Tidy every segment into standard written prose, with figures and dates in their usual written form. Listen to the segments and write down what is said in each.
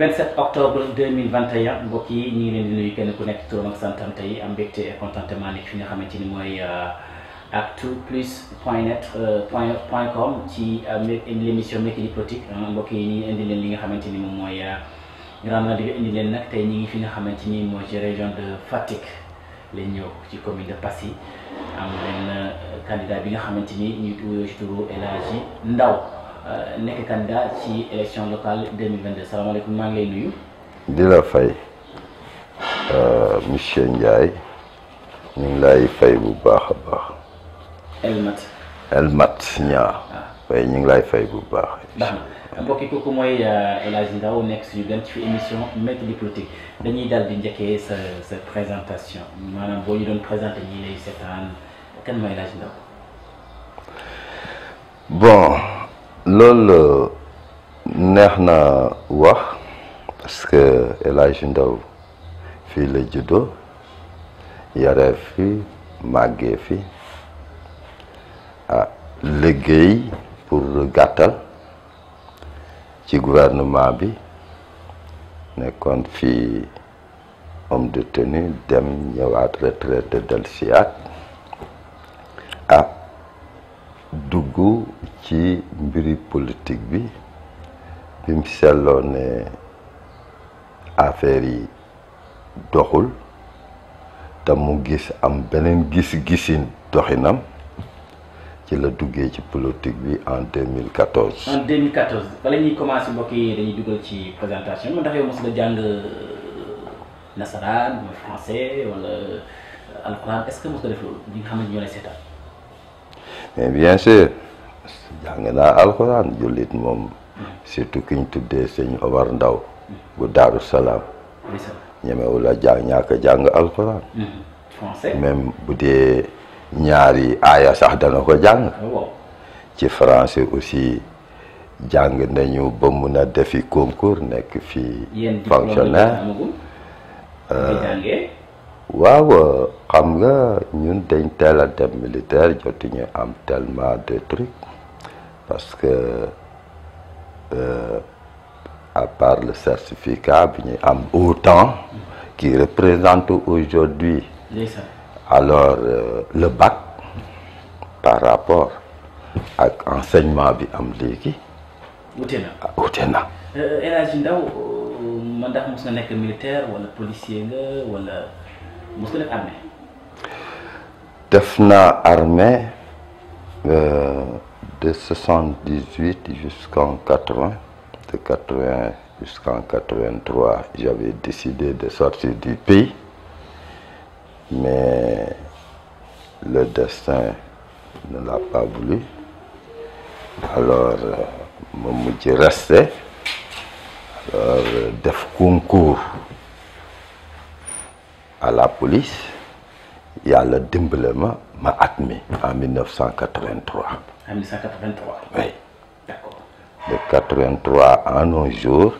27 octobre 2021 mbokk yi ñu ngi leen di nuyu kenn ku nekk turam ak santam tey am mbégte et contentement nekk fi nga xamante ni mooy actuplus.net.com ci l'émission Mercredi Politique mbokk yi ñu indi leen li nga xamante ni moom mooy grand rendez-vous indi leen nag tey ñi ngi fi nga xamante ni mooy ci région de Fatick leen ñëw ci commune de Passy am benn candidat bi nga xamante ni ñuy wuyoo ci turu El Hadji Ndao nekk candidat ci élection locale 2022 salaamaaleykum maa ngi lay nuyu. di la fay monsieur Ndiaye ñu ngi lay fay bu baax a baax. Elmat Niang. waaye ñu ngi lay fay bu baax. baax na mbokk yi kooku mooy El Hadji Ndao nekk suñu gan ci fi émission Mercredi Politique dañuy dal di njëkkee sa présentation maanaam boo ñu doon présenté ñi lay seetaan kan mooy El Hadji Ndao. bon loolu neex na wax parce que El Hadji Ndao fii la juddoo yaree fi màggee fi liggéey pour gàttal ci gouvernement bi nekkoon fi homme de tenue dem ñëwaat retraite del siyaat dugg ci mbiri politique bi mu seetloo ne affaire yi doxul te mu gis am beneen gis-gisin doxinam ci la duggee ci politique bi en 2014. en 2014 bala ñuy commencé mbokk yi dañuy dugal ci présentation bi ndax yow mos nga jàng nasaraan mooy français wala alxuraan est-ce que mos nga def loolu ñi nga xam ne ñoo lay seetaan. mais bien sûr jàng naa alxuraan jullit moom surtout ki ñu tuddee sëñ Omar Ndao bu Daaru Salaam ñemewul a ñàkk a jàng alxuraan. français même bu dee ñaari aaya sax dana ko jàng. ci français aussi jàng nañu ba mun a defi concours nekk fii fonctionnaire. waaw xam nga ñun dañ teel a dem militaire jotuñu am tellement de trucs parce que à part le certificat bi ñu am autant qui représente aujourd'hui alors le bac par rapport ak enseignement bi am léegi wute na El Hadji Ndao man ndax mos nga nekk militaire wala policier nga wala mos nga def armée. def naa armée de 78 jusqu'en 80 de 80 jusqu'en 83 j'avais décidé de sortir du pays mais le destin ne l'a pas voulu alors ma mujj resté alors def concours à la police yàlla dimbale ma admis en 1983. En 1983. Oui. D'accord. De 83 à nos jours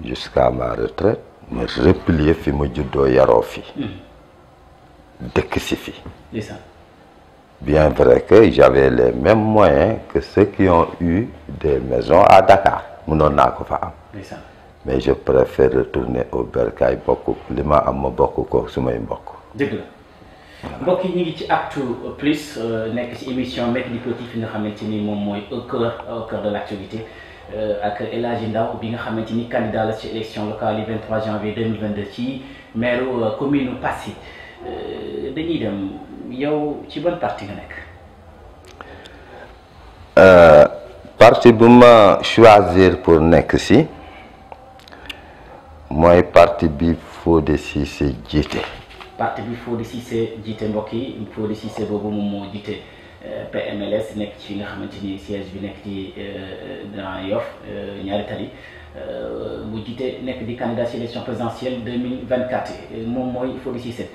jusqu'à ma retraite ma replié fi ma juddoo yaroo fi. dëkk si fi. Bien vrai que j'avais les mêmes moyens que ceux qui ont eu des maisons à Dakar mënoon naa ko fa am. mais je préfère retourner au bercail bokk li ma am ma bokk ko sumay mbokk. dëgg la mbokk yi ñu ngi ci Actu Plus nekk ci émission Mercredi Politique fi nga xamante ni moom mooy au cœur de l'actualité ak El Hadji Ndao bi nga xamante ni candidat la ci élection locale yi 23 janvier 2022 ci maire commune Passy dañuy dem yow ci ban parti nga nekk. parti bu ma choisir pour nekk si mooy parti bi Fodé Cissé jiite. parti bi Fodé Cissé jiite mbokk yi Fodé Cissé boobu moom moo jiite PMLS nekk ci nga xamante ni siège bi nekk ci dans Yoff ñaari tali bu jiite nekk di candidat ci élection présidentielle 2024 moom mooy Fodé Cissé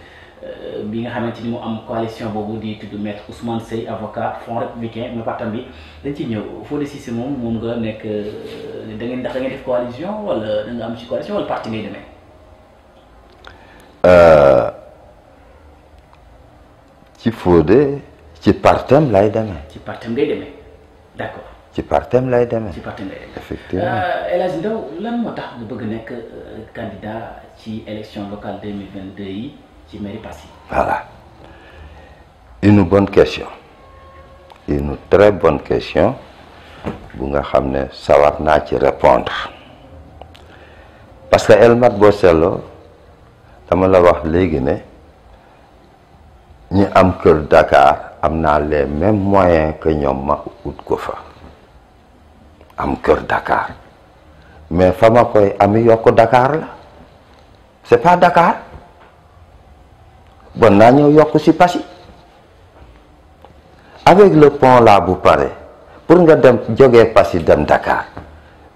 bi nga xamante ni mu am coalition boobu di tudd maître Ousmane Seye avocat Front républicain mu partam bi dañ ci ñëw Fodé Cissé moom nga nekk da ngeen def coalition wala da nga am ci coalition wala parti ngay demee. ci Fodé ci partem lay demee. ci partem ngay demee d'accord. ci partem lay demee. ci partem lay demee effectivement. El Hadj Ndao lan moo tax nga bëgg nekk candidat ci élection locale 2022 yi ci mairie Passy. Voilà, une bonne question, une très bonne question bu nga xam ne sawar naa ci répondre parce que Elmat boo seetloo dama la wax léegi ne ñi am kër Dakar am naa les mêmes moyens que ñoom ma ut ko fa am kër Dakar mais fa ma koy ami yokk Dakar la c'est pas Dakar bon naa ñëw yokk si Passy avec le pont là bu pare pour nga dem jógee Passy dem Dakar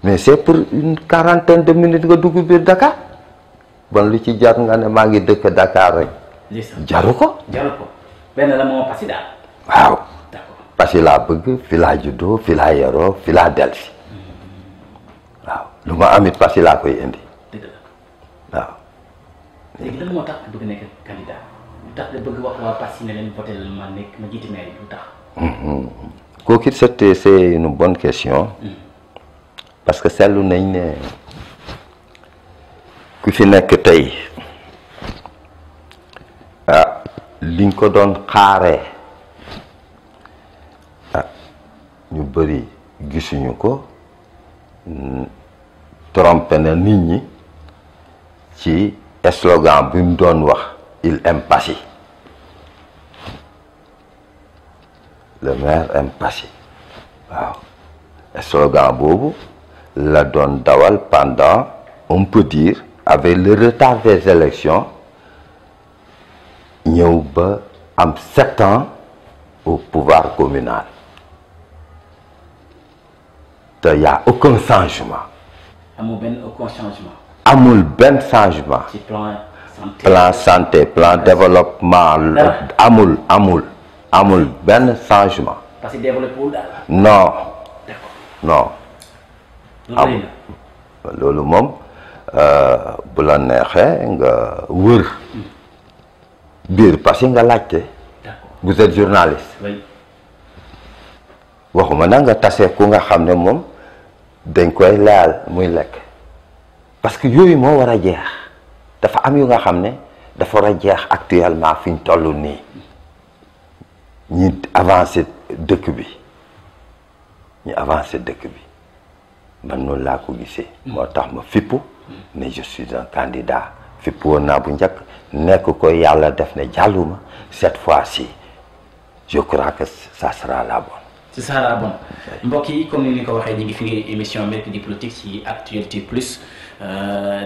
mais c'est pour une quarantaine de minutes nga dugg biir Dakar bon lu ci jar nga ne maa ngi dëkk Dakar rek. jaru ko. jaru ko benn la moo Passy daal. waaw. d'accord Passy laa bëgg fi laa juddoo fi laa yaroo fi laa delsi waaw lu ma amit Passy laa koy indi. dëgg la waaw. léegi lan moo tax nga bëgg nekk candidat lu tax nga bëgg wax waa Passy ne leen voté ma nekk ma jiite maire lu tax. kooku c'est une bonne question. parce que seetlu nañ ne ku fi nekk tey liñ ko doon xaaree ñu bëri gisuñu ko trompé na nit ñi ci slogan bi mu doon wax il aime Passy le maire aime Passy waaw slogan boobu la doon dawal pendant on peut dire avec le retard des élections ñëw ba am 7 ans au pouvoir communal te y a aucun changement. amul benn aucun changement. amul benn changement. ci plan santé plan développement. amul benn changement. parce que développé wul daal. non. d'accord non. amul loolu moom bu la neexee nga wër biir Passy nga laajte. d'accord vous êtes journaliste. oui. waxuma na nga tase ku nga xam ne moom dañ koy laal muy lekk parce que yooyu moo war a jeex dafa am yu nga xam ne dafa war a jeex actuellement fi ñu toll nii ñi avancé dëkk bi man noonu laa ko gisee. moo tax ma fippu ne je suis un candidat fippu woon naa bu njëkk nekk ko yàlla def ne jàlluma cette fois-ci je crois que ça sera la bonne. ce sera la bonne mbokk yi comme ni ñu ko waxee ñu ngi fi émission Mercredi Politique ci Actualité Plus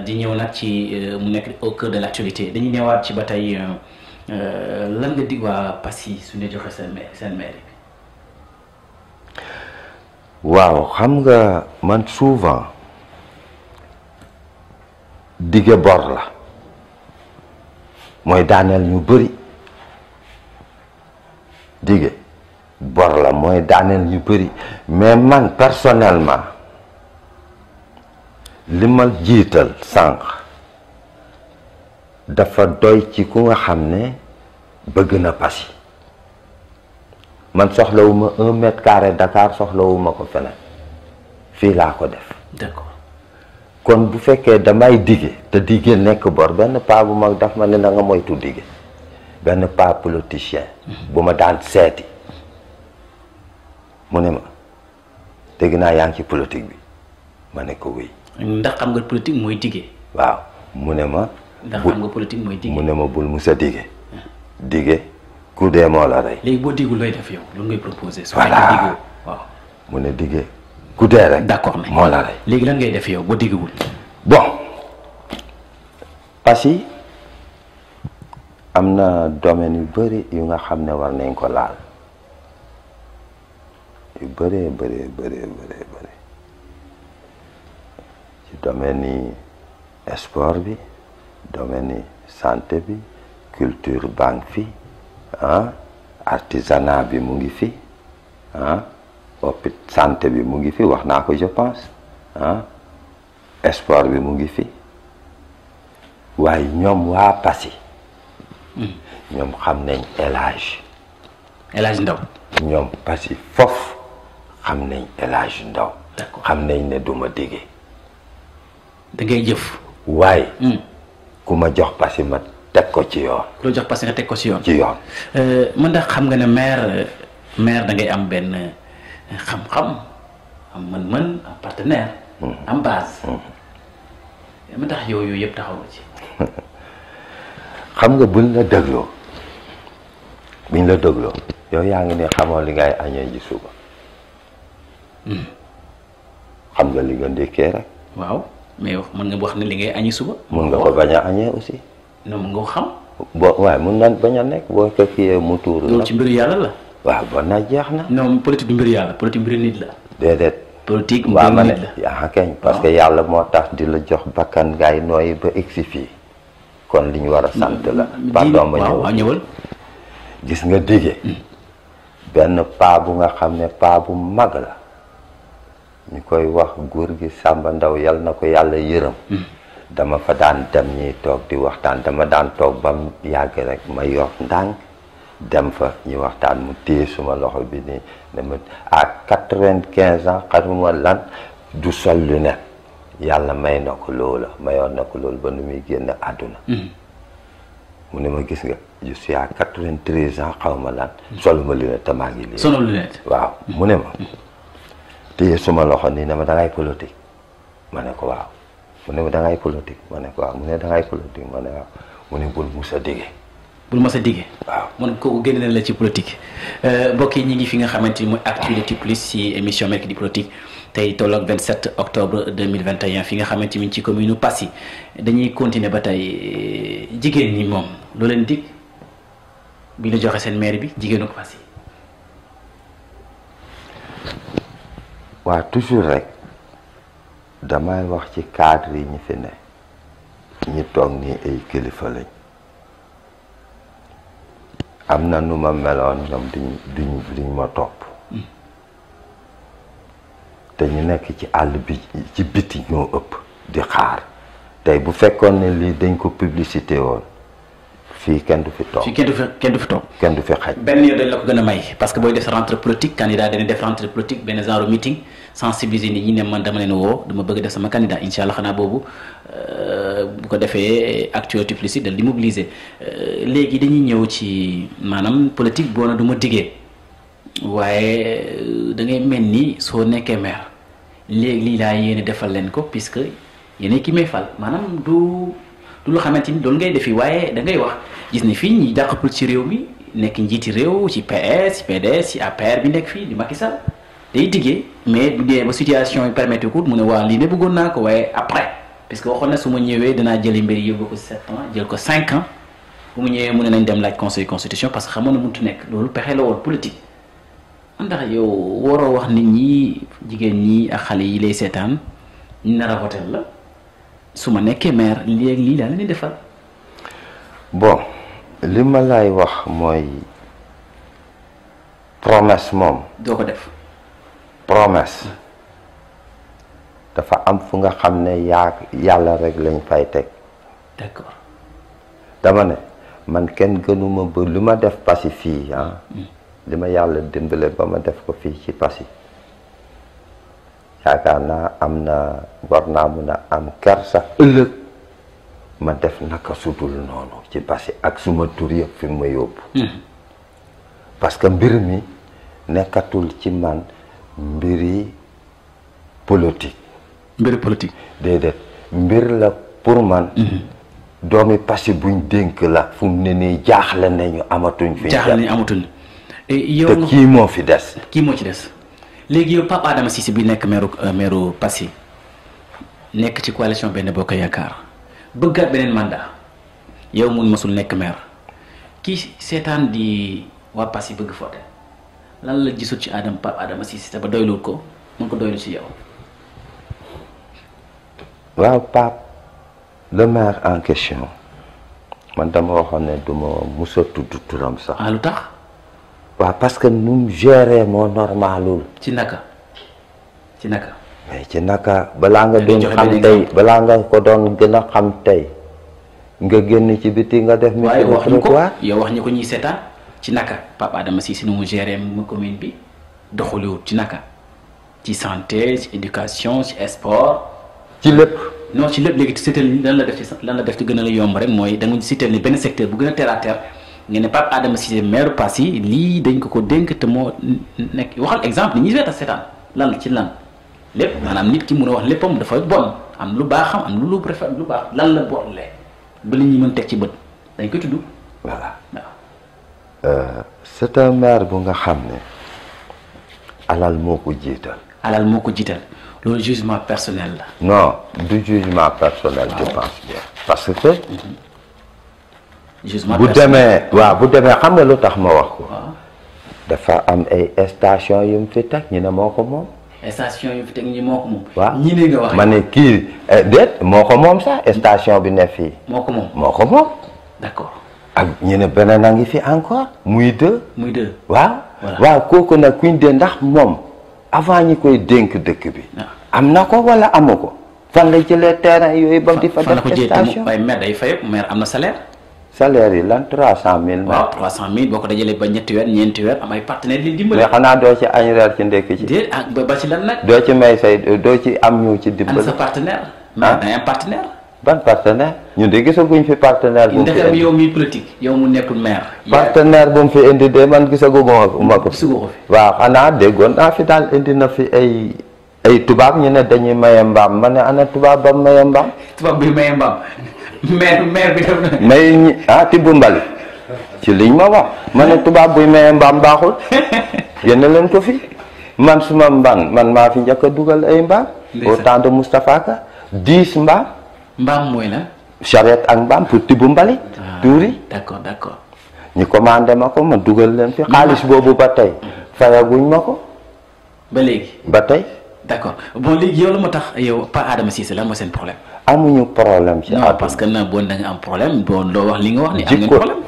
di ñëw nag ci mu nekk au cœur de l'actualité dañuy ñëwaat ci ba tey lan nga dig waa Passy su ñu joxe seen maire bi. waaw xam nga man souvent dige bor la mooy daaneel ñu bëri dige bor la mooy daaneel ñu bëri mais man personnellement li ma jiital sànq dafa doy ci ku nga xam ne bëgg na Passy man soxlawuma 1 mètre carré Dakar soxlawuma ko feneen fii laa ko def. d'accord kon bu fekkee damay dige te dige nekk bor benn paa bu mag daf ma ne na nga moytu dige benn paa politicien bu ma daan seeti mu ne ma dégg naa yaa ngi ci politique bi ma ne ko wéy. ndax xam nga politique mooy dige. waaw mu ne ma. ndax xam nga politique mooy dige mu ne ma bul musa dige. dige ku dee moo la rey. léegi boo digul looy def yow lu ngay proposé. voilà waaw. mu ne dige ku dee rek. d'accord moo la rey. léegi lan ngay def yow boo digguwul. bon Passy am na domaine yu bëri yu nga xam ne war nañ ko laal yu bëree bëri ci domaine yi sport bi domaine yi santé bi culture banque fi artisanat bi mu ngi fi santé bi mu ngi fi wax naa ko je pense sport bi mu ngi fi waaye ñoom waa Passy ñoom xam nañ El Hadj Ndao ñoom Passy foofu xam nañ El Hadj Ndaw d'accord xam nañ ne duma dige da ngay jëf waaye ku ma jox pasi ma teg ko ci yoon ku la jox parce que nga teg ko ci yoon ci yoon man ndax xam nga ne maire da ngay am benn xam-xam am mën-mën am partenaire am base ma tax yooyu yëpp taxaw nga ci xam nga buñ la dégloo yow yaa ngi ne xamoo li ngay añee ji suba xam nga li nga ndékkee rek waaw mais mën nga wax ne li ngay añi suba mun nga ko bañ a añee aussi non mën nga ko xam boo waaye mun na bañ a nekk boo ko kiyee mu tuuru loolu ci mbiru yàlla la waaw bon na jeex na non politique du mbiru yàlla politique mbiru nit la déedéet politique waaw ma mbiru ne nit la yaa kañ parce que yàlla moo tax di la jox bakkan ngay nooyi ba egsi fii kon li ñu war a sant la pardon ma waaw ñëwal gis nga dige benn paa bu nga xam ne paa bu mag la ñu koy wax góor gi Sàmba Ndaw yal na ko yàlla yërëm dama fa daan dem ñuy toog di waxtaan dama daan toog ba mu yàgg rek ma yor ndànk dem fa ñu waxtaan mu téye suma loxo bi nii ne ma à 95 ans xamuma lan du sol lunette yàlla may na ko loola mayoon na ko loolu ba nu muy génn àdduna mu ne ma gis nga je suis à 93 ans xaw ma lan soluma lunette te maa ngi lii sonal lunette waaw mu ne ma téye suma loxo nii ne ma dangay politique ma ne ko waaw mu ne ma dangay politique ma ne ko waaw mu ne dangay politique ma ne waaw mu ne bul musa dige bul ma sa digee waaw man kooku génne na la ci politique mbokk yi ñi ngi fi nga xamante ni mooy Actualité Plus ci émission Mercredi Politique tey tolloog 27 octobre 2021 fi nga xamante ni ci commune Passy dañuy continuer ba tey jigéen ñi moom loo leen dig bi la joxe seen maire bi jigéenu ko Passy waaw toujours rek damay wax ci cadre yi ñu fi ne ñi toog nii ay kilifa lañ am na nu ma meloon ñoom duñ ma topp te ñu nekk ci àll bi ci biti ñoo ëpp di xaar tey bu fekkoon ne lii dañ ko publicité woon fii kenn du fi toog fii kenn du fi toog kenn du fi xaj benn yoon dañ la ko gën a may parce que booy def rentrée politique candidat dañuy def rentrée politique benn genre meeting sensibiliser nit ñi ne man dama leen woo dama bëgg def sama candidat incha allah xanaa boobu bu ko defee Actualité Plus dal di mobiliser léegi dañuy ñëw ci maanaam politique boo na du ma diggee waaye da ngay mel ni soo nekkee maire léegi lii laa yéene defal leen ko puisque yéene ki may fal maanaam du loo xamante ni loolu ngay defi waaye da ngay wax gis ni fii ñi dàqapul ci réew mi nekk njiiti réew ci PS ci PDS ci APR bi nekk fii di Macky Sall day diggee mais bu dee ba situation yi permettre ko mu ne waa lii ne bëggoon naa ko waaye après parce que waxoon na su ma ñëwee danaa jëli mbir yóbbu ko 7 ans jël ko 5 ans bu mu ñëwee mu ne nañ dem laaj conseil constitution parce que xamoon na mënut nekk loolu pexe la woon politique ndax yow waroo wax nit ñi jigéen ñi ak xale yi lay seetaan ñu nar a voter la su ma nekkee maire léegi lii daal la ñuy defal. bon li ma lay wax mooy promesse moom. doo ko def. promesse dafa am fu nga xam ne yàlla rek lañ fay teg. d'accord. dama ne man kenn gënuma ba lu ma def Passy fii li ma yàlla dimbale ba ma def ko fii ci Passy yaakaar naa am na war naa mun a am kersa ëllëg ma def naka sudul noonu ci Passy ak suma tur yëpp fi ma yóbbu parce que mbir mi nekkatul ci man mbiri politique déedéet mbir la pour man doomi Passy buñ dénk la fu mu ne nii jaaxle nañu amatuñ fi yow te kii moo fi des kii moo ci des léegi yow Pape Adama Cissé bi nekk maire Passy nekk ci coalition Benno Bokk Yaakaar bëggaat beneen mandat yow mun masul nekk maire kii seetaan di waa Passy bëgg foote lan la gisul ci Pape Adama Cissé te ba doylul ko mun ko doylu ci yow. waaw Pape le maire en question man dama waxoon ne du ma musa tudd turam sax. lu tax. waaw parce que nu mu géré moo normalul. ci naka. mais ci naka balaa nga doon xam tey balaa nga ko doon gën a xam tey nga génn ci biti nga def. waaye wax ñu ko yow wax ñu ko ñuy seetaan ci naka Pape Adama Cissé nu mu géré mu commune bi doxaliwut ci naka. ci santé ci éducation ci sport. ci lépp. non ci lépp léegi cité lan la def ci gën a la yomb rek mooy da nga cité ni benn secteur bu gën a terre à terre nga ne Pape Adama Cissé maire Passy lii dañ ko dénk te moo nekk waxal exemple ni ñuy seetaan seetaan lan ci lan lépp maanaam nit ki mun a wax léppam dafa bon am lu baaxam am lu rafet lu baax lan la boole ba li ñuy mën teg ci bët dañ koy tudd. voilà waaw. c'est un maire bu nga xam ne alal moo ko jiital. alal moo ko jiital loolu jugement personnel la. non du jugement personnel. je pense bien parce que. jugement bu demee waaw bu demee xam nga lu tax ma wax ko. waaw dafa am ay station yu mu fi teg ñu ne moo ko moom. station yu fi teg ñi moo ko moom. waaw ñi ne nga wax. ma ne kii déet moo ko moom sax station bi ne fii. moo ko moom moo ko moom. d'accord. ak ñu ne beneen a ngi fi encore muy deux. muy deux. waaw. waaw kooku nag kuñ de ndax moom avant ñi koy dénk dëkk bi. am na ko wala amu ko. fan la jëlee terrain yooyu ba di fa def station waaye maire day fay maire am na salaire. salaire yi lan 300000. waaw 300000 boo ko dajalee ba ñetti weer ñeenti weer am ay partenaires li dimbali. mais xanaa doo ci añ reer ci ndekki ci. déet ak ba ci lan nag. doo ci may say doo ci am ñu ci dimbali. ana sa partenaire. mais day am partenaire. ban partenaire ñun de gisaguñ fi partenaire. bu mu fi indi yow mi politique yow mu nekkul maire. partenaire bu mu fi indi de man gisaguma ko. gisagoo ko fi. waaw xanaa déggoon naa fi daal indi na fi ay tubaab ñu ne dañuy maye mbaam ma ne ana tubaab ba maye mbaam. tubaab bi maye mbaam. maire bi def na. may ñi tibbu mbali ci liñ ma wax ma ne tubaab buy maye mbaam baaxul yéen leen ko fi man suma man maa fi njëkk a dugal ay mbaam. au temps de Moustapha Ka 10 mbaam. mbaam mooy la. charrette ak mbaam pour tibbu mbali. tuuri d'accord d'accord. ñu commandé ma ko ma dugal leen fi xaalis boobu ba tey fayaguñ ma ko. ba léegi. ba tey. d'accord bon léegi yow la moo tax yow Pa Adama Cissé lan mooy seen problème. amuñu problème ci non parce que na bon da nga am problème bon doo wax li nga wax ni am ngeen problème.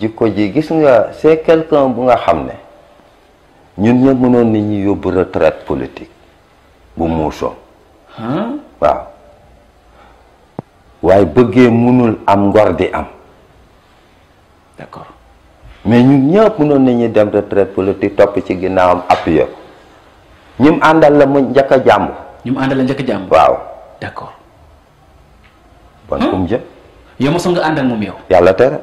jikko ji gis nga c'est quelqu'un bu nga xam ne ñun ñëpp mënoon nit ñi yóbbu retraite politique bu muusoon. waaw waaye bëggee mënul am ngor di am. d'accord mais ñun ñëpp mënoon nit ñi dem retraite politique topp ci ginnaawam appuyé ko ñim àndal la mu njëkk a jàmm. ñu mu àndal la njëkk a jàmm. waaw d'accord. bon fu mu jëm. yow ma nga ànd ak moom yow. yàlla tere.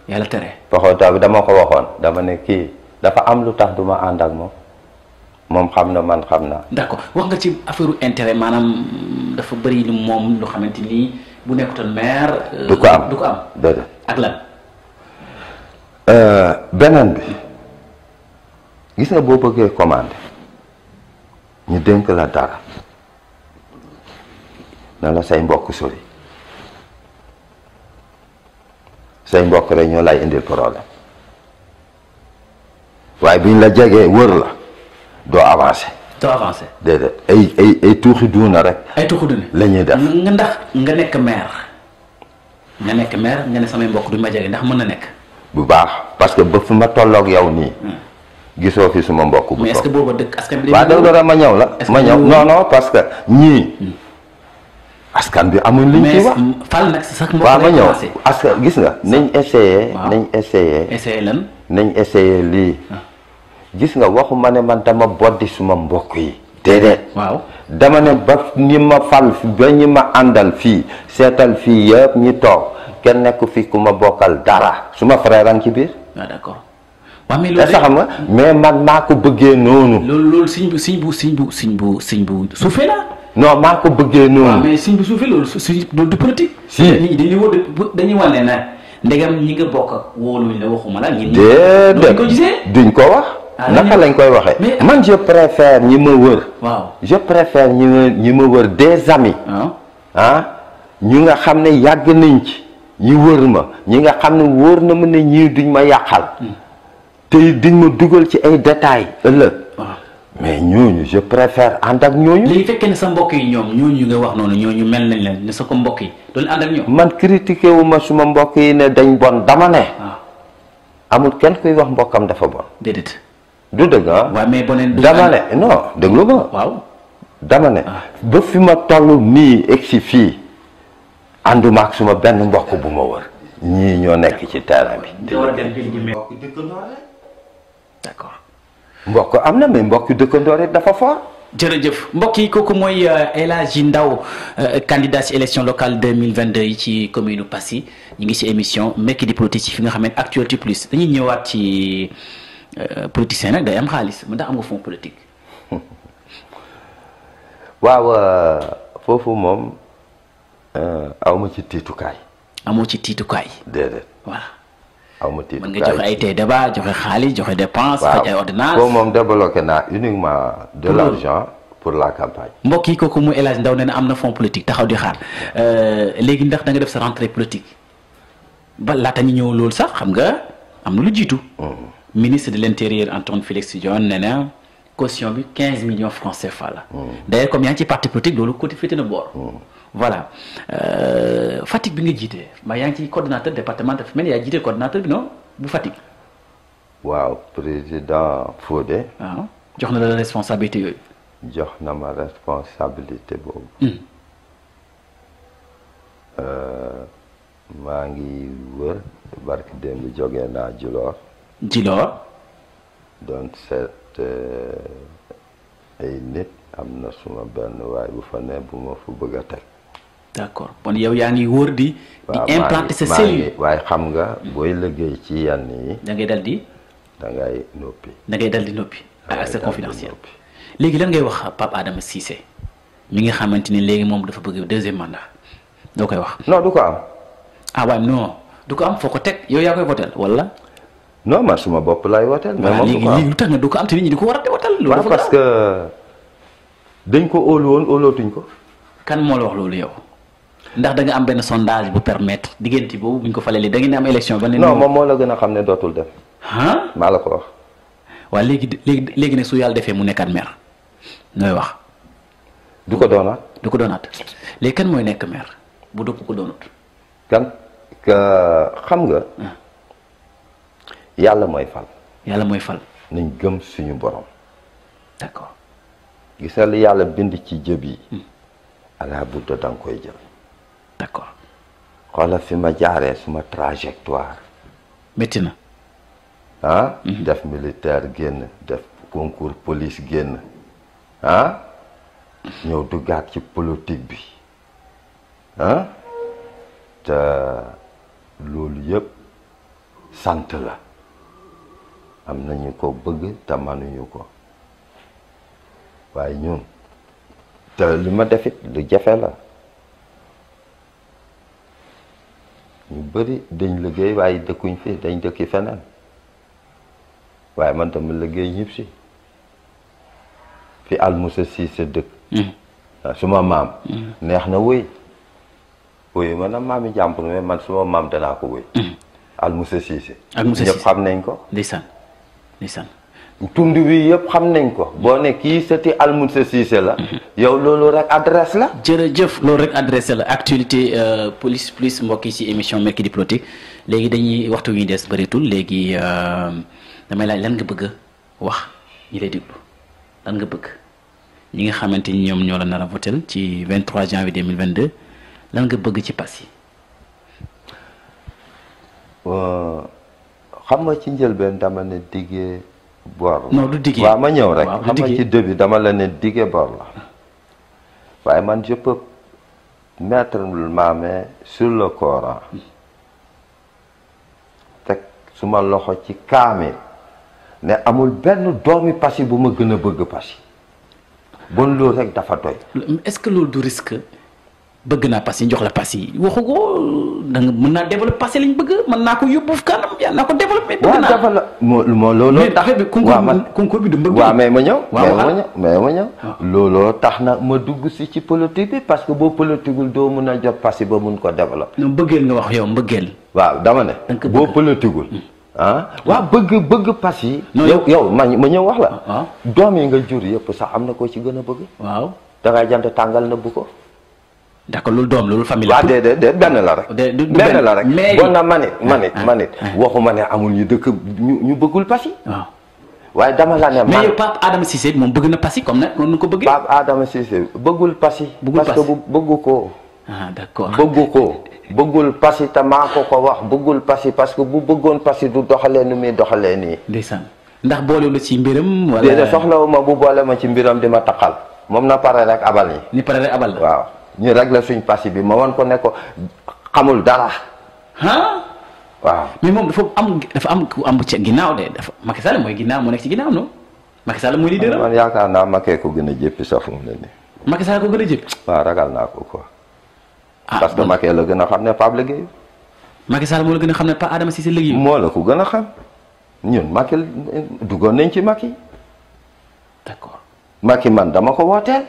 yàlla tere. Paxota bi dama ko waxoon dama ne kii dafa am lu tax du ma ànd ak moom xam na man xam naa. d'accord wax nga ci affaire intérêt maanaam dafa bëri lu moom lu xamante ni bu nekkutoon maire. du ko am du ko am. déedéet ak lan. beneen bi gis nga boo bëggee commandé ñu dénk la dara na la say mbokk sori say mbokk rek ñoo lay indil problème waaye biñ la jegee wër la doo avancé. doo avancé. déedéet ay tuuxi duuna rek. ay tuuxi duuna la ñuy def. nga ndax nga nekk maire nga ne samay mbokk duñ ma jege ndax mën na nekk. bu baax parce que ba fi ma tolloog yow nii. gisoo fi suma mbokk bu mais est-ce que booba dëkk askan bi. waaw dëgg ma ñëw la. ma ñëw non parce que ñii. askan bi amul liñ ci wax. fal nag sax mbokk waaw ma ñëw askan gis nga nañ essayé. nañ essayé. essayé lan. nañ essayé lii. gis nga waxuma ne man dama boddi suma mbokk yi. déedéet. waaw dama ne ba ñi ma fal ba ñi ma àndal fii seetal fii yëpp ñi toog kenn nekk fi ku ma bokkal dara suma frère am ci biir. waaw d'accord. waaw mais loolu xam nga mais man maa ko bëggee noonu. loolu siñ bu suufee la. non maa ko bëggee noonu. waaw mais siñ bu suufee loolu du politique. si nit ñi dañuy wane na ndegam ñi nga bokk ak wóoluñ la waxuma la. déedéet ko gisee. duñ ko wax. naka lañ koy waxee. man je préfère ñi ma wër. waaw je préfère ñi ma wër des amis. ñu nga xam ne yàgg nañ ci. ñi wër ma ñi nga xam ne wóor na ma ne ñii duñ ma yàqal. te duñ ma dugal ci ay détails ëllëg. mais ñooñu je préfère ànd ak ñooñu. léegi fekkee ne sa mbokk yi ñoom ñooñu nga wax noonu ñooñu mel nañ leen ne sa ko mbokk yi doon ànd ak ñoom. man critiqué wu ma suma mbokk yi ne dañ bon dama ne. amul kenn kuy wax mbokkam dafa bon. déedéet. du dëgg ah. waaw mais boneen dama ne non déglu ma. waaw dama ne. ba fi ma toll nii egsi fii ànduma ak suma benn mbokk bu ma wër. ñii ñoo nekk ci terrain bi. d'accord mbokk am na mais mbokk dëkkandoo rek dafa fort. jërëjëf mbokk yi kooku mooy El Hadji Ndao candidat ci élection locale 2022 yi ci commune Passy ñu ngi ci émission Mercredi Politique ci fi nga xam ne Actualité Plus dañuy ñëwaat ci politicien nag day am xaalis mu ndax am nga fond politique. waaw foofu moom awma ci tiitukaay. amoo ci tiitukaay. déedéet. voilà. awma tiitukaay mën nga joxe ay tey débat joxe xaalis joxe dépense. faj ay ordonnance waaw moom débloqué naa uniquement de l'argent pour la campagne. mbokk yi kooku mu El Hadji Ndao nee na am na fond politique taxaw di xaar léegi ndax da nga def sa rentrée politique ba laata ñu ñëw loolu sax xam nga am na lu jiitu. ministre de l'intérieur Antoine Félix Diome nee na caution bi 15 millions francs CFA la. d'ailleurs comme yaa ngi ci parti politique loolu côté féete na boor. voilà Fatick bi nga jiite mbaa yaa ngi ci coordonnateur départemental mel yaa jiite coordonnateur bi non bu Fatick. waaw président Fodé. waaw jox na la responsabilité yooyu. jox na ma responsabilité boobu. maa ngi wër barki démb jógee naa Djilor. Djilor. doon seet ay nit am na suma benn waay bu fa ne bu ma fu bëgg a teg. d'accord bon yow yaa ngi wóor di implanter sa cellule. waaye xam nga booy liggéey ci yenn yi. da ngay dal di. da ngay noppi. da ngay dal di noppi. ak accès confidentiel. léegi lan ngay wax Pape Adama Cissé mi nga xamante ni léegi moom dafa bëgg deuxième mandat doo koy wax. non du ko am. ah waaye non du ko am foo ko teg yow yaa koy votel wala. non man suma bopp laay wooteel. mais moom du ko am léegi lu tax nga du ko am te nit ñi di ko war a wotel. loolu dafa parce que dañ ko óolu woon óolootuñ ko. kan moo la wax loolu yow ndax da nga am benn sondage bu permettre diggante boobu buñ ko falee da ngeen di am élection ba ne. non moom moo la gën a xam ne dootul dem. ah maa la ko wax. waaw léegi nag su yàlla defee mu nekkaat maire nooy wax. du ko doonaat. du ko doonaat léegi kan mooy nekk maire bu dëpp ko doonut. kan xam nga. yàlla mooy fal. yàlla mooy fal. nañ gëm suñu borom. d'accord. gisal yàlla bind ci jëb yi. ala budda da nga koy jël. d'accord. xoolal fi ma jaaree suma trajectoire. métti na. ah. def militaire génn def concours police génn ah. ñëw duggaat ci politique bi ah. te loolu yëpp sant la. am nañu ko bëgg te manuñu ko waaye ñun te li ma defit lu jafe la ñu bëri dañ liggéey waaye dëkkuñ fi dañ dëkki feneen waaye man tam liggéey ñëpp si fi Almoussa Cissé dëkk suma maam neex na wëy wëy man a maami jàmbur mais man suma maam danaa ko wëy Almoussa Cissé ñëpp xam nañ ko ndeysaan tund bi yëpp xam nañ ko boo ne kii sëti Almoussa Cissé la yow loolu rek adresse la. jërëjëf loolu rek adresse la actualité police plus mbokk yi ci émission Mercredi Politique léegi dañuy waxtu wi des bëreetul léegi damay laaj lan nga bëgg a wax ñi lay déglu lan nga bëgg ñi nga xamante ni ñoom ñoo la nar a votel ci 23 janvier 2022 lan nga bëgg ci Passy. xam nga ci njëlbeen dama ne diggee bor la. non du diggee waaw ma ñëw rek. xam nga ci début dama la ne diggee bor la. waaye man je peux mettre ma main sur le Coran. teg suma loxo ci kaamil. ne amul benn doomi Passy bu ma gën a bëgg Passy. bon loolu rek dafa doy. est-ce que loolu du risque. bëgg naa Passy jox la Passy waxu ko da nga mën naa développer Passy lañ bëgg mën naa ko yóbbu kanam yaa naa ko développer. bëgg naa dafa la moo looloo tax bi concours bi du mbëgg. waaw mais ma ñëw. mais ma ñëw. looloo tax na ma dugg si ci politique bi parce que boo politiqueul doo mën a jot Passy ba mun ko développer. non mbëggeel nga wax yow mbëggeel. waaw dama ne. boo politiqueul. waaw bëgg Passy. yow ma ñëw wax la. doom yi nga jur yëpp sax am na ko ci gën a bëgg. waaw da ngay jant tàngal na bu ko. d'accord loolu doom loolu famille la. waaw déedéet benn la rek. benn la rek bon na manit waxuma ne amul ñu dëkk ñu bëggul Passy. waaw waaye dama la ne. mais yow Pape Adama Cissé moom bëgg na Passy comme nag noonu ko bëggee. Pape Adama Cissé bëggul Passy. parce que bëggu ko. d'accord bëggu ko bëggul Passy te maa ko wax bëggul Passy parce que bu bëggoon Passy du doxalee nu muy doxalee nii. ndeysaan ndax boole la ci mbiram wala. déedéet soxlawu ma bu boole ma ci mbiram di ma taqal moom na pare rek abal ñi. ni pare rek abal la. waaw ñu régler suñ passé bi ma wan ko ne ko xamul dara. waaw mais moom dafa am ku am ci ginnaaw de dafa Macky Sall mooy ginnaaw moo nekk ci ginnaaw non Macky Sall mooy leader. man yaakaar naa Macky ko gën a jéppi sax fu mu ne nii. Macky Sall ko gën a jéppi. waaw ragal naa ko quoi. parce que Macky la gën a xam ne Pape liggéey. Macky Sall moo la gën a xam ne Pape Adama Cissé liggéey. moo la ko gën a xam ñun Macky duggoon nañ ci Macky. d'accord Macky man dama ko wooteel.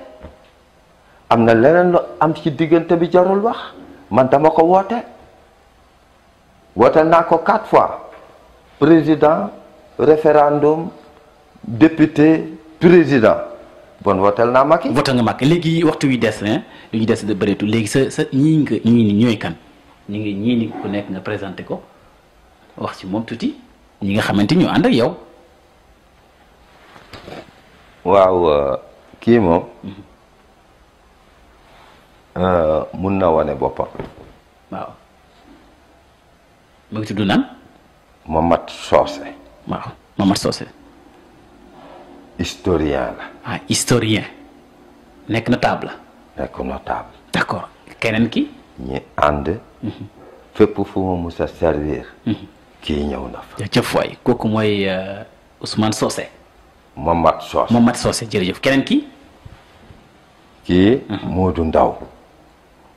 am na leneen lu am ci diggante bi jarul wax man dama ko wooteel. wooteel naa ko 4 fois. président référendum député président bon wooteel naa Macky. wooteel nga Macky léegi waxtu wi des li ñu des de bëreetu léegi sa ñii ñooy kan ñii ni ku nekk nga présenté ko wax ci moom tuuti ñi nga xamante ñu ànd ak yow. waaw kii moom mun na wane boppam. waaw mu ngi tudd nan. Momath Socé. waaw Momath Socé. historien la. ah historien nekk notable. nekk notable. d'accord keneen ki. ñi ànd. fépp fu mu mus a servir. kii ñëw na fa. jërëjëf waay kooku mooy Ousmane Socé. Momath Socé. Momath Socé jërëjëf keneen ki. kii. Modou Ndaw.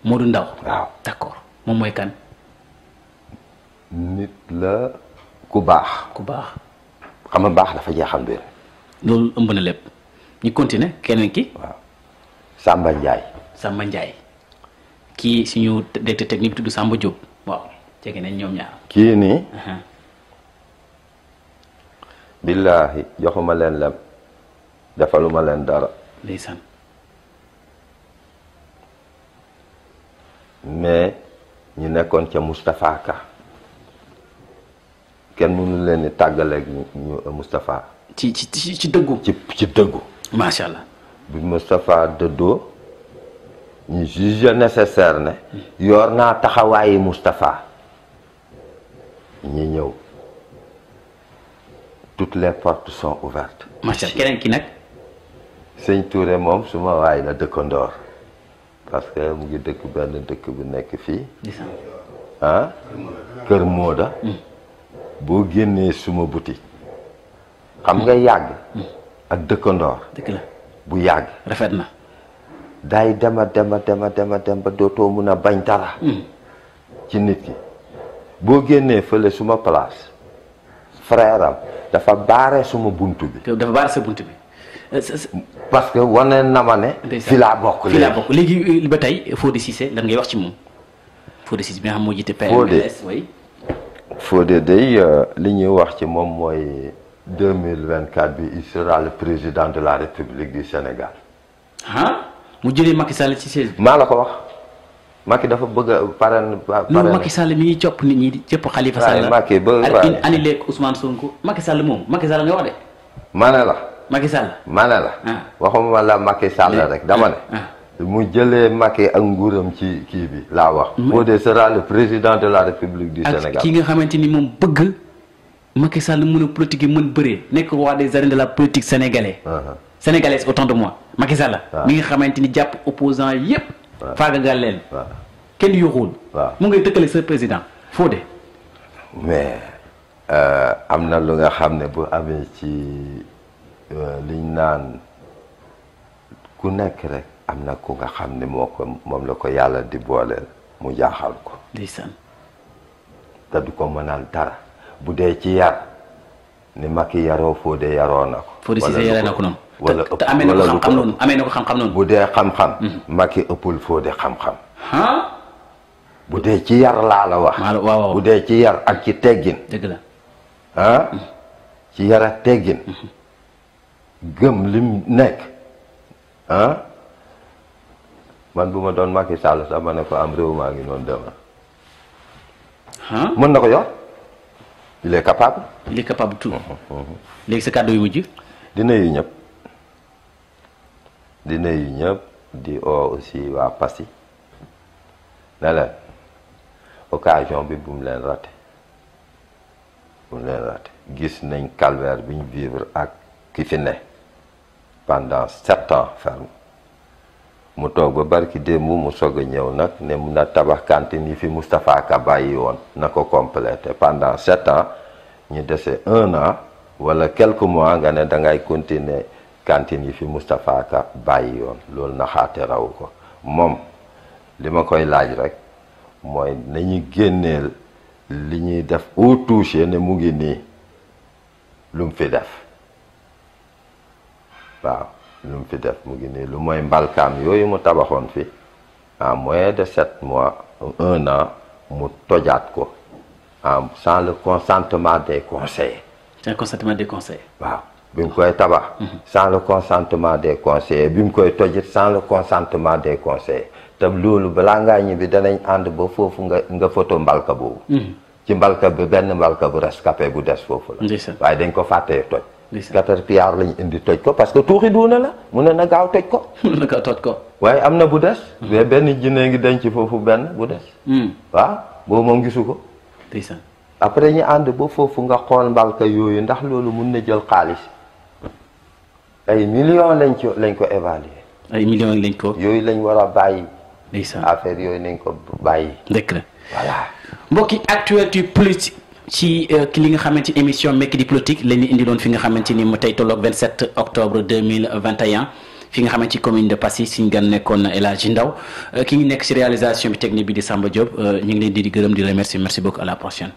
Modou Ndaw. waaw d'accord moom mooy kan. nit la ku baax. ku baax. xam nga baax dafa jeexal mbir. loolu ëmb na lépp ñu continuer keneen ki. waaw Samba Ndiaye. Samba Ndiaye kii suñu directeur technique bi tudd Samba Diop waaw jege nañ ñoom ñaar. kii nii. billaahi joxuma leen lem defaluma leen dara. ndeysaan. mais ñu nekkoon ca Moustapha Ka kenn mënu leen ni tàggaleeg ñu Moustapha. ci dëggu. ci dëggu. macha allah. bi Moustapha dëddoo ñu juge nécessaire ne. yor naa taxawaayi Moustapha. ñi ñëw toutes les portes sont ouvertes. macha allah keneen ki nag. sëñ Touré moom suma waay la dëkkandoor parce que mu ngi dëkk benn dëkk bu nekk fii. Kër Mooda. boo génnee suma boutique. xam nga yàgg. ak dëkkandoor. dëgg la bu yàgg. rafet na. day dem ba dootoo mun a bañ dara. ci nit ki boo génnee fële suma place. frère am dafa baare suma buntu bi. dafa baare sa buntu bi. parce que wane na ma ne. fi laa bokk léegi ba tey Fodé Cissé lan ngay wax ci moom. Fodé Cissé bi nga xam moo jiite PMLS. Fodé day li ñuy wax ci moom mooy 2024 bi il sera le président de la République du Sénégal. mu jëlee Macky Sall ci siège bi. maa la ko wax Macky dafa bëgg a parrain. non Macky Sall mi ngi copp nit ñi di cëpp Khalifa Sall. Macky ba annulé Ousmane Sonko Macky Sall moom Macky Sall nga wax de. ma ne la. Macky Sall. ma ne la. waxuma la Macky Sall rek dama ne. mu jëlee Macky ak nguuram ci kii bi laa wax. Fodé sera le président de la République du Sénégal. ak ki nga xamante ni moom bëgg Macky Sall mën a politique yi mën bëree nekk roi des arènes de la politique sénégalaise. sénégalaise autant de moi Macky Sall. mi nga xamante ni jàpp opposant yépp faagagal leen. kenn yoxul. mu ngay tëkkale sa président Fodé. mais am na lu nga xam ne bu amee ci liñ naan ku nekk rek. am na ku nga xam ne moom la ko yàlla di booleel mu jaaxal ko. ndeysaan. te du ko mënal dara bu dee ci yar ni Macky yaroo Fodé yaroo na ko. Fodé Cissé yaree na ko noonu. wala te amee na ko xam-xam noonu amee na ko xam-xam noonu. bu dee xam-xam. Macky ëppul Fodé xam-xam. bu dee ci yar laa la wax. waaw bu dee ci yar ak ci teggin. dëgg la. ci yar ak teggin. gëm lim nekk. man bu ma doon Macky Sall sax ma ne ko am réew maa ngi noonu dema mën na ko yor il est capable. il est capable tout. léegi sa kàddu yu mujj. di nuyu ñëpp di oo aussi waa Passy ne leen occasion bi bu mu leen raté mu leen raté gis nañ calvaire bi ñu vivre ak ki fi ne pendant 7 ans ferme mu toog ba barki démb mu soog a ñëw nag ne mun na tabax cantine yi fi Moustapha Ka bàyyi woon na ko complété pendant 7 ans ñu dese 1 an wala quelques mois nga ne da ngay continuer cantine yi fi Moustapha Ka bàyyi yoon loolu naxaate raw ko moom li ma koy laaj rek mooy nañu génneel li ñuy def au touché ne mu ngi nii lu mu fi def waaw lu mu fi def mu ngi nii lu mooy mbalkaam yooyu mu tabaxoon fi en moins de 7 mois 1 an mu tojaat ko sans le consentement des conseillers. sans le consentement des conseillers. waaw bi mu koy tabax. sans le consentement des conseillers bi mu koy tojit sans le consentement des conseillers te loolu balaa ngaa ñibbi danañ ànd ba foofu nga photo mbalka boobu. ci mbalka bi benn mbalka bu rescapé bu des foofu la. waaye dañ ko fàttee toj. Caterpillar lañ indi toj ko parce que tuuxi duuna la mu ne na gaaw toj ko. na gaaw toj ko. waaye am na bu des. mais benn jinne ngi denc foofu benn bu des. waaw boobu moom gisu ko. après ñu ànd ba foofu nga xool mbalka yooyu ndax loolu mun na jël xaalis ay millions lañ ko évaluer. ay millions lañ ko. yooyu lañ war a bàyyi. ndeysaan affaire yooyu nañ ko bàyyi. dëgg la voilà. mbokki actualité politique ci li nga xamante ni émission Mercredi Politique la ñu indiloon fi nga xamante ni mu tey tolloog 27 octobre 2021 fi nga xamante ni commune de Passy suñu gan nekkoon El Hadji Ndao ki ngi nekk ci réalisation bi technique bi di Samba Diop ñu ngi leen di gërëm di remercier merci beaucoup à la prochaine.